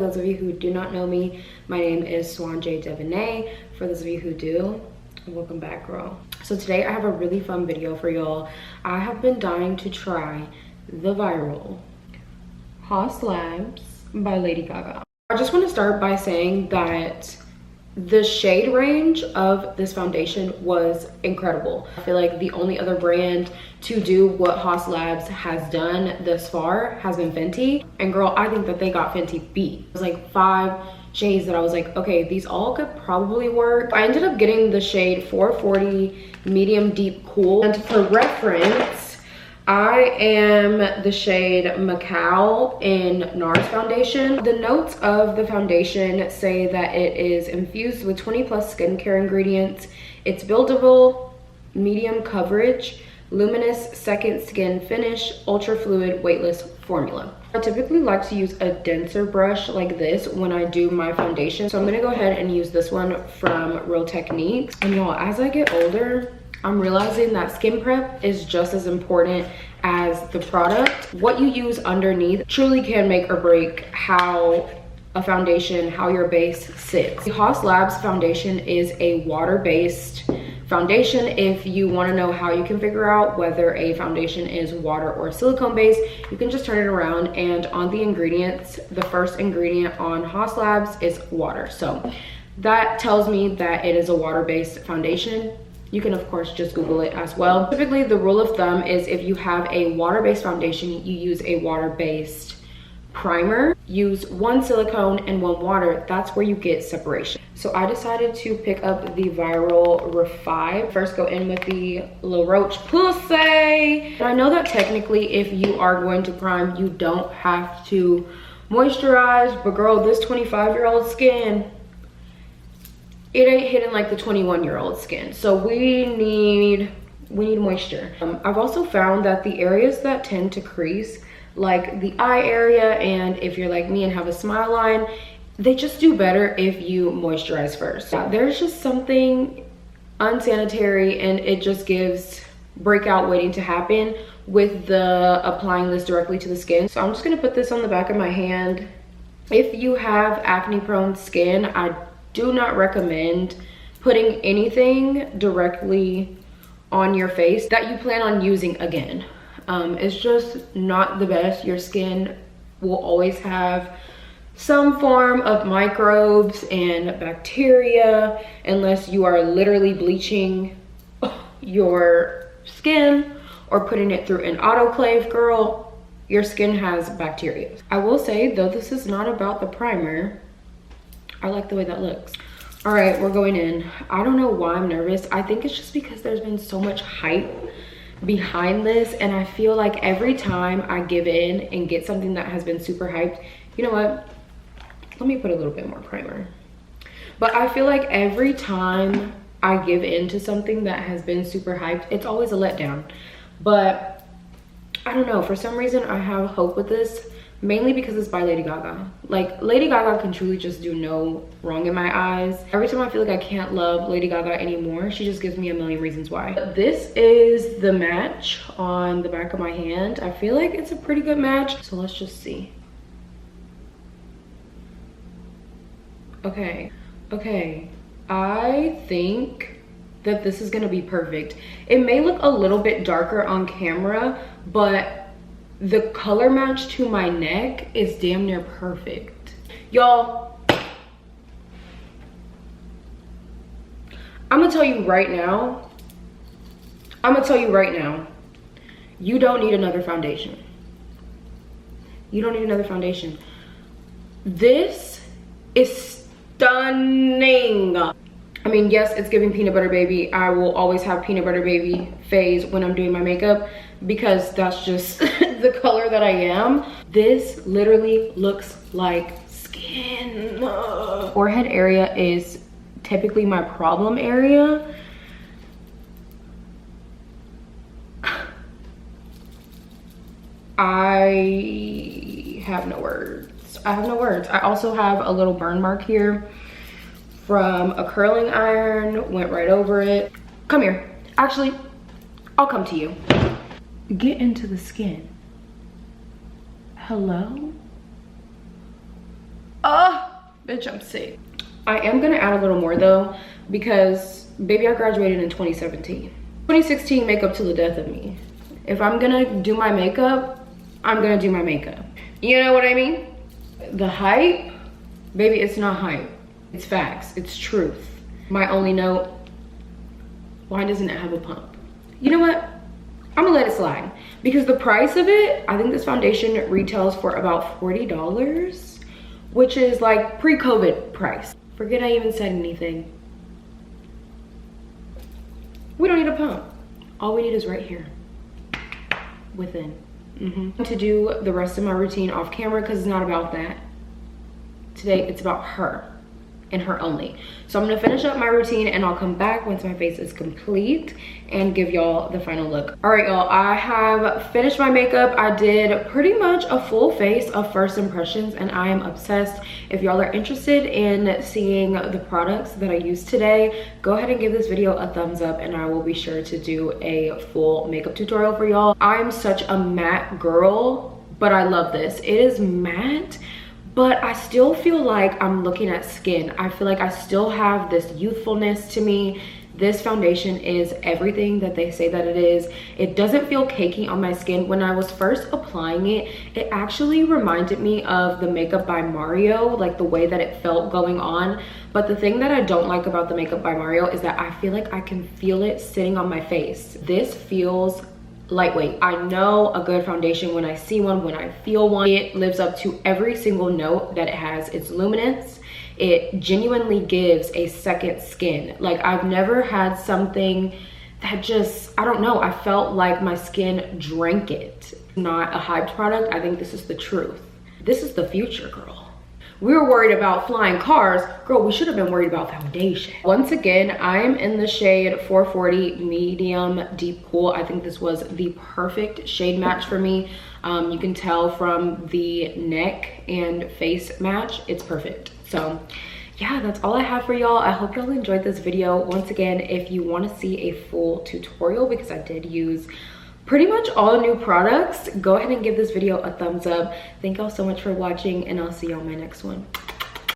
For those of you who do not know me, my name is thesjuanje Devonay. For those of you who do, welcome back, girl. So today I have a really fun video for y'all. I have been dying to try the viral Haus by Lady Gaga. I just want to start by saying that the shade range of this foundation was incredible. I feel like the only other brand to do what Haus has done thus far has been Fenty. And girl, I think that they got Fenty beat. It was like 5 shades that I was like, okay, these all could probably work. I ended up getting the shade 440 medium deep cool. And for reference, I am the shade Macau in NARS foundation. The notes of the foundation say that it is infused with 20+ skincare ingredients. It's buildable, medium coverage, luminous second skin finish, ultra fluid, weightless formula. I typically like to use a denser brush like this when I do my foundation. So I'm gonna go ahead and use this one from Real Techniques. And y'all, as I get older, I'm realizing that skin prep is just as important as the product. What you use underneath truly can make or break how a foundation, how your base sits. The Haus foundation is a water-based foundation. If you want to know how you can figure out whether a foundation is water or silicone based, you can just turn it around, and on the ingredients, the first ingredient on Haus is water. So that tells me that it is a water-based foundation. You can of course just Google it as well. Typically the rule of thumb is if you have a water-based foundation, you use a water-based primer. Use 1 silicone and 1 water. That's where you get separation. So I decided to pick up the Viral Revive. First go in with the La Roche Posay. And I know that technically if you are going to prime, you don't have to moisturize, but girl, this 25-year-old skin, it ain't hitting like the 21-year-old skin. So we need moisture. I've also found that the areas that tend to crease, like the eye area, and if you're like me and have a smile line, they just do better if you moisturize first. Yeah, there's just something unsanitary, and it just gives breakout waiting to happen with the applying this directly to the skin. So I'm just gonna put this on the back of my hand. If you have acne prone skin, I do not recommend putting anything directly on your face that you plan on using again. It's just not the best. Your skin will always have some form of microbes and bacteria unless you are literally bleaching your skin or putting it through an autoclave. Girl, your skin has bacteria. I will say though, this is not about the primer. I like the way that looks. All right, we're going in. I don't know why I'm nervous. I think it's just because there's been so much hype behind this, and I feel like every time I give in and get something that has been super hyped, you know what? Let me put a little bit more primer. But I feel like every time I give in to something that has been super hyped, it's always a letdown. But I don't know, for some reason I have hope with this. Mainly because it's by Lady Gaga. Like, Lady Gaga can truly just do no wrong in my eyes. Every time I feel like I can't love Lady Gaga anymore, she just gives me a million reasons why. This is the match on the back of my hand. I feel like it's a pretty good match. So let's just see. Okay. I think that this is gonna be perfect. It may look a little bit darker on camera, but the color match to my neck is damn near perfect. Y'all, I'm gonna tell you right now, you don't need another foundation. You don't need another foundation. This is stunning. I mean, yes, it's giving peanut butter baby. I will always have peanut butter baby phase when I'm doing my makeup because that's just the color that I am. This literally looks like skin. Forehead area is typically my problem area. I have no words. I also have a little burn mark here from a curling iron, went right over it. Come here. Actually, I'll come to you. Get into the skin. Hello? Oh, Bitch, I'm sick. I am gonna add a little more though, because baby, I graduated in 2017. 2016 makeup to the death of me. If I'm gonna do my makeup, I'm gonna do my makeup. You know what I mean? The hype, baby, it's not hype. It's facts, it's truth. My only note, why doesn't it have a pump? You know what? I'm gonna let it slide. Because the price of it, I think this foundation retails for about $40, which is like pre-COVID price. Forget I even said anything. We don't need a pump. All we need is right here, within. To do the rest of my routine off camera because it's not about that. Today, it's about her and her only. So I'm gonna finish up my routine and I'll come back once my face is complete and give y'all the final look. All right, y'all, I have finished my makeup. I did pretty much a full face of first impressions and I am obsessed. If y'all are interested in seeing the products that I used today, go ahead and give this video a thumbs up and I will be sure to do a full makeup tutorial for y'all. I'm such a matte girl, but I love this. It is matte, but I still feel like I'm looking at skin. I feel like I still have this youthfulness to me. This foundation is everything that they say that it is. It doesn't feel cakey on my skin. When I was first applying it, it actually reminded me of the Makeup by Mario, like the way that it felt going on. But the thing that I don't like about the Makeup by Mario is that I feel like I can feel it sitting on my face. This feels lightweight. I know a good foundation when I see one, when I feel one. It lives up to every single note that it has. It's luminance. It genuinely gives a second skin. Like, I've never had something that just, I don't know, I felt like my skin drank it. Not a hyped product. I think this is the truth. This is the future, girl. We were worried about flying cars. Girl, we should have been worried about foundation. Once again, I am in the shade 440 medium deep cool. I think this was the perfect shade match for me. You can tell from the neck and face match, it's perfect. So yeah, that's all I have for y'all. I hope y'all enjoyed this video. Once again, if you want to see a full tutorial, because I did use pretty much all new products, go ahead and give this video a thumbs up. Thank y'all so much for watching and I'll see you on my next one.